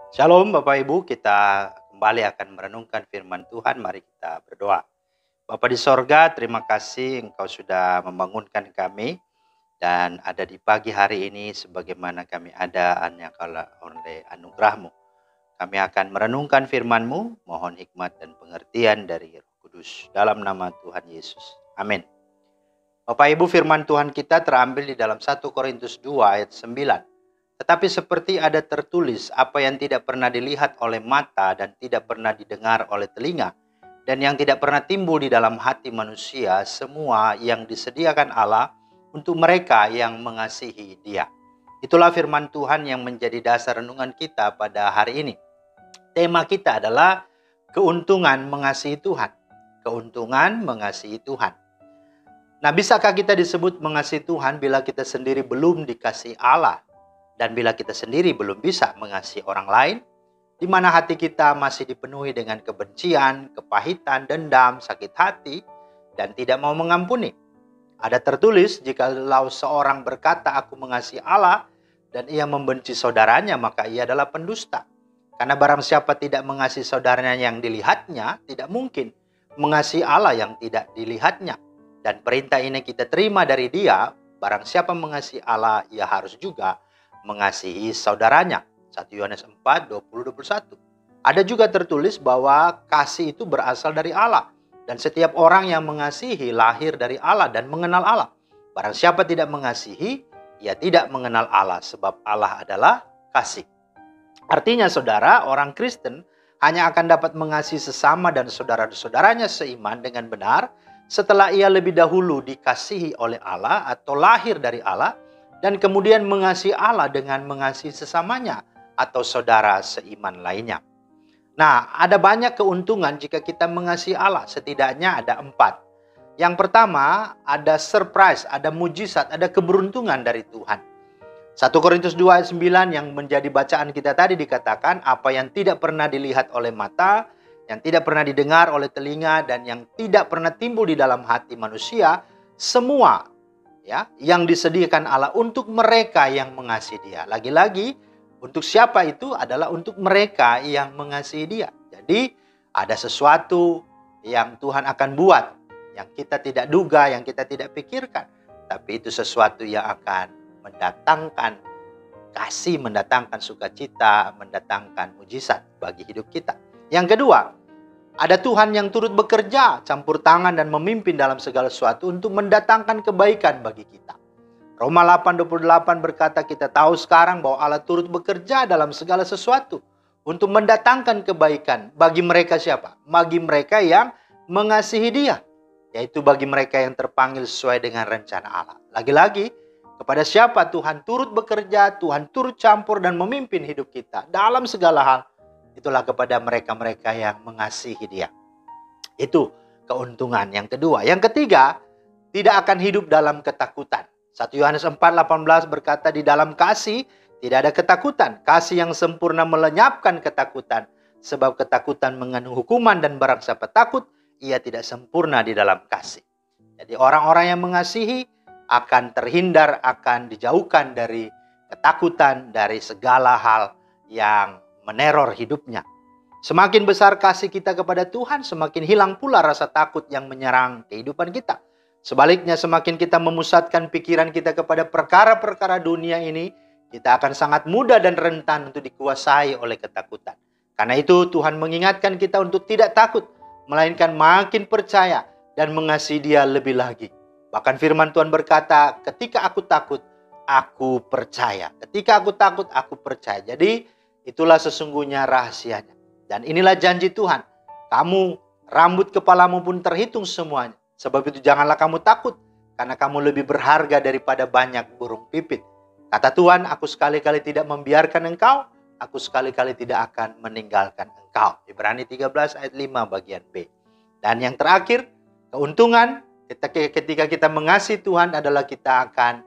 Shalom Bapak Ibu, kita kembali akan merenungkan firman Tuhan. Mari kita berdoa. Bapa di sorga, terima kasih Engkau sudah membangunkan kami dan ada di pagi hari ini sebagaimana kami ada hanya oleh anugerah-Mu. Kami akan merenungkan firman-Mu, mohon hikmat dan pengertian dari Roh Kudus. Dalam nama Tuhan Yesus. Amin. Bapak Ibu, firman Tuhan kita terambil di dalam 1 Korintus 2 ayat 9. Tetapi seperti ada tertulis, apa yang tidak pernah dilihat oleh mata dan tidak pernah didengar oleh telinga, dan yang tidak pernah timbul di dalam hati manusia, semua yang disediakan Allah untuk mereka yang mengasihi Dia. Itulah firman Tuhan yang menjadi dasar renungan kita pada hari ini. Tema kita adalah keuntungan mengasihi Tuhan. Keuntungan mengasihi Tuhan. Nah, bisakah kita disebut mengasihi Tuhan bila kita sendiri belum dikasihi Allah? Dan bila kita sendiri belum bisa mengasihi orang lain, di mana hati kita masih dipenuhi dengan kebencian, kepahitan, dendam, sakit hati, dan tidak mau mengampuni. Ada tertulis, jikalau seorang berkata, aku mengasihi Allah, dan ia membenci saudaranya, maka ia adalah pendusta. Karena barang siapa tidak mengasihi saudaranya yang dilihatnya, tidak mungkin mengasihi Allah yang tidak dilihatnya. Dan perintah ini kita terima dari Dia, barang siapa mengasihi Allah, ia harus juga mengasihi saudaranya. 1 Yohanes 4, 20-21. Ada juga tertulis bahwa kasih itu berasal dari Allah. Dan setiap orang yang mengasihi lahir dari Allah dan mengenal Allah. Barang siapa tidak mengasihi, ia tidak mengenal Allah, sebab Allah adalah kasih. Artinya saudara, orang Kristen hanya akan dapat mengasihi sesama dan saudara-saudaranya seiman dengan benar setelah ia lebih dahulu dikasihi oleh Allah atau lahir dari Allah, dan kemudian mengasihi Allah dengan mengasihi sesamanya atau saudara seiman lainnya. Nah, ada banyak keuntungan jika kita mengasihi Allah. Setidaknya ada 4. Yang pertama, ada surprise, ada mujizat, ada keberuntungan dari Tuhan. 1 Korintus 2 ayat 9 yang menjadi bacaan kita tadi dikatakan, apa yang tidak pernah dilihat oleh mata, yang tidak pernah didengar oleh telinga, dan yang tidak pernah timbul di dalam hati manusia, semua yang disediakan Allah untuk mereka yang mengasihi Dia. Lagi-lagi, untuk siapa itu adalah untuk mereka yang mengasihi Dia. Jadi, ada sesuatu yang Tuhan akan buat, yang kita tidak duga, yang kita tidak pikirkan. Tapi itu sesuatu yang akan mendatangkan kasih, mendatangkan sukacita, mendatangkan mujizat bagi hidup kita. Yang kedua, ada Tuhan yang turut bekerja, campur tangan dan memimpin dalam segala sesuatu untuk mendatangkan kebaikan bagi kita. Roma 8:28 berkata, kita tahu sekarang bahwa Allah turut bekerja dalam segala sesuatu untuk mendatangkan kebaikan bagi mereka siapa? Bagi mereka yang mengasihi Dia, yaitu bagi mereka yang terpanggil sesuai dengan rencana Allah. Lagi-lagi, kepada siapa Tuhan turut bekerja, Tuhan turut campur dan memimpin hidup kita dalam segala hal, itulah kepada mereka-mereka yang mengasihi Dia. Itu keuntungan yang kedua. Yang ketiga, tidak akan hidup dalam ketakutan. 1 Yohanes 4:18 berkata, di dalam kasih tidak ada ketakutan. Kasih yang sempurna melenyapkan ketakutan. Sebab ketakutan mengandung hukuman, dan barang siapa takut, ia tidak sempurna di dalam kasih. Jadi orang-orang yang mengasihi akan terhindar, akan dijauhkan dari ketakutan, dari segala hal yang meneror hidupnya. Semakin besar kasih kita kepada Tuhan, semakin hilang pula rasa takut yang menyerang kehidupan kita. Sebaliknya, semakin kita memusatkan pikiran kita kepada perkara-perkara dunia ini, kita akan sangat mudah dan rentan untuk dikuasai oleh ketakutan. Karena itu Tuhan mengingatkan kita untuk tidak takut, melainkan makin percaya dan mengasihi Dia lebih lagi. Bahkan firman Tuhan berkata, ketika aku takut, aku percaya. Ketika aku takut, aku percaya. Jadi itulah sesungguhnya rahasianya. Dan inilah janji Tuhan. Kamu, rambut kepalamu pun terhitung semuanya. Sebab itu janganlah kamu takut, karena kamu lebih berharga daripada banyak burung pipit. Kata Tuhan, aku sekali-kali tidak membiarkan engkau, aku sekali-kali tidak akan meninggalkan engkau. Ibrani 13 ayat 5 bagian B. Dan yang terakhir, keuntungan ketika kita mengasihi Tuhan adalah kita akan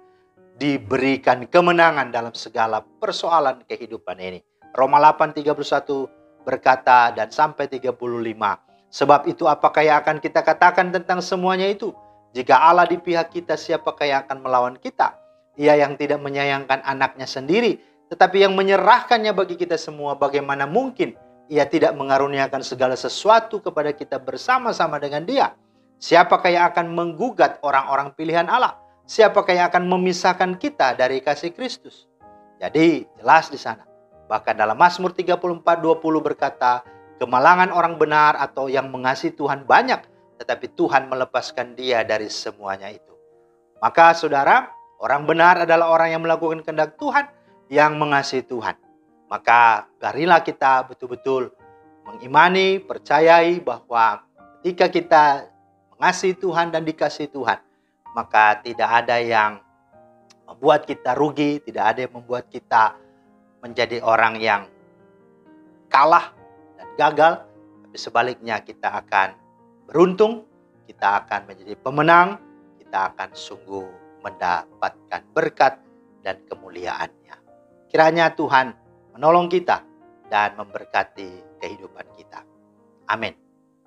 diberikan kemenangan dalam segala persoalan kehidupan ini. Roma 8:31 berkata dan sampai 35. Sebab itu apakah yang akan kita katakan tentang semuanya itu? Jika Allah di pihak kita, siapakah yang akan melawan kita? Ia yang tidak menyayangkan anaknya sendiri, tetapi yang menyerahkannya bagi kita semua. Bagaimana mungkin Ia tidak mengaruniakan segala sesuatu kepada kita bersama-sama dengan Dia? Siapakah yang akan menggugat orang-orang pilihan Allah? Siapakah yang akan memisahkan kita dari kasih Kristus? Jadi jelas di sana. Bahkan dalam Mazmur 34:20 berkata, kemalangan orang benar atau yang mengasihi Tuhan banyak, tetapi Tuhan melepaskan dia dari semuanya itu. Maka saudara, orang benar adalah orang yang melakukan kehendak Tuhan, yang mengasihi Tuhan. Maka marilah kita betul-betul mengimani, percayai bahwa ketika kita mengasihi Tuhan dan dikasihi Tuhan, maka tidak ada yang membuat kita rugi, tidak ada yang membuat kita menjadi orang yang kalah dan gagal. Tapi sebaliknya kita akan beruntung, kita akan menjadi pemenang, kita akan sungguh mendapatkan berkat dan kemuliaannya. Kiranya Tuhan menolong kita dan memberkati kehidupan kita. Amin.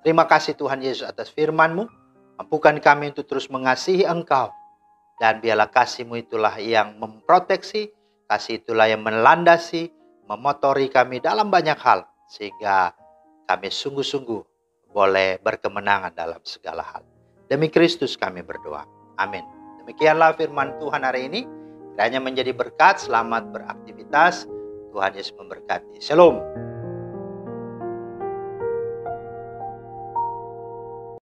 Terima kasih Tuhan Yesus atas firman-Mu. Mampukan kami untuk terus mengasihi Engkau. Dan biarlah kasih-Mu itulah yang memproteksi, kasih itulah yang melandasi, memotori kami dalam banyak hal. Sehingga kami sungguh-sungguh boleh berkemenangan dalam segala hal. Demi Kristus kami berdoa. Amin. Demikianlah firman Tuhan hari ini. Kiranya menjadi berkat, selamat beraktivitas. Tuhan Yesus memberkati. Shalom.